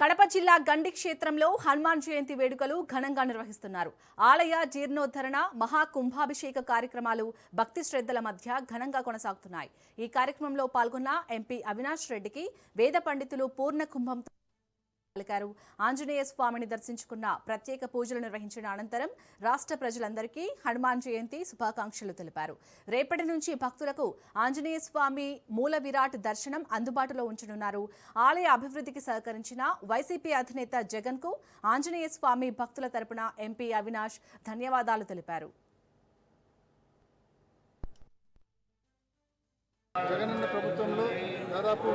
కడప జిల్లా గండి క్షేత్రంలో హనుమాన్ జయంతి వేడుకలు ఘనంగా నిర్వహిస్తున్నారు. ఆలయ జీర్ణోద్ధరణ, మహాకుంభాభిషేక కార్యక్రమాలు భక్తి శ్రద్ధల మధ్య ఘనంగా కొనసాగుతున్నాయి. ఈ కార్యక్రమంలో పాల్గొన్న ఎంపీ అవినాష్ రెడ్డికి వేద పండితులు పూర్ణ కుంభం పలికారు. ఆంజనేయ స్వామిని దర్శించుకున్న ప్రత్యేక పూజలు నిర్వహించిన అనంతరం రాష్ట్ర ప్రజలందరికీ హనుమాన్ జయంతి శుభాకాంక్షలు తెలిపారు. రేపటి నుంచి భక్తులకు ఆంజనేయ స్వామి మూల విరాట్ దర్శనం అందుబాటులో ఉంచనున్నారు. ఆలయ అభివృద్ధికి సహకరించిన వైసీపీ అధినేత జగన్ కు ఆంజనేయ స్వామి భక్తుల తరపున ఎంపీ అవినాష్ ధన్యవాదాలు తెలిపారు. జగనన్న ప్రభుత్వంలో దాదాపు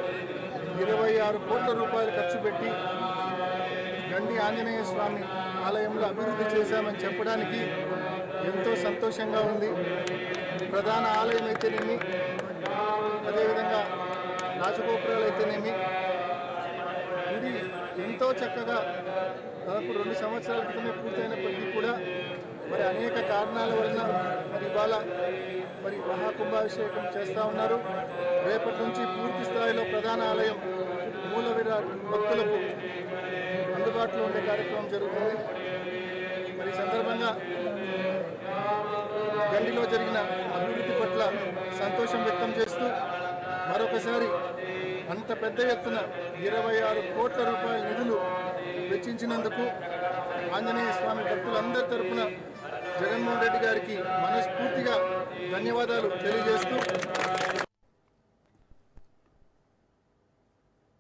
26 కోట్ల రూపాయలు ఖర్చు పెట్టి గండి ఆంజనేయ స్వామి ఆలయంలో అభివృద్ధి చేశామని చెప్పడానికి ఎంతో సంతోషంగా ఉంది. ప్రధాన ఆలయం అయితేనేమి, అదేవిధంగా రాజగోపురాలు అయితేనేమి, ఇది ఎంతో చక్కగా దాదాపు 2 సంవత్సరాల క్రితమే పూర్తయినప్పటికీ కూడా మరి అనేక కారణాల వలన ఇవాళ మహాకుంభాభిషేకం చేస్తూ ఉన్నారు. రేపటి నుంచి పూర్తి స్థాయిలో ప్రధాన ఆలయం మూల విరాట్ భక్తులకు అందుబాటులో ఉండే కార్యక్రమం జరుగుతుంది. మరి ఈ సందర్భంగా గండిలో జరిగిన అభివృద్ధి పట్ల సంతోషం వ్యక్తం చేస్తూ మరొకసారి అంత పెద్ద ఎత్తున 26 కోట్ల రూపాయల నిధులు వెచ్చించినందుకు ఆంజనేయ స్వామి భక్తులందరి తరఫున జగన్మోహన్ రెడ్డి గారికి మనస్ఫూర్తిగా ధన్యవాదాలు తెలియజేస్తూ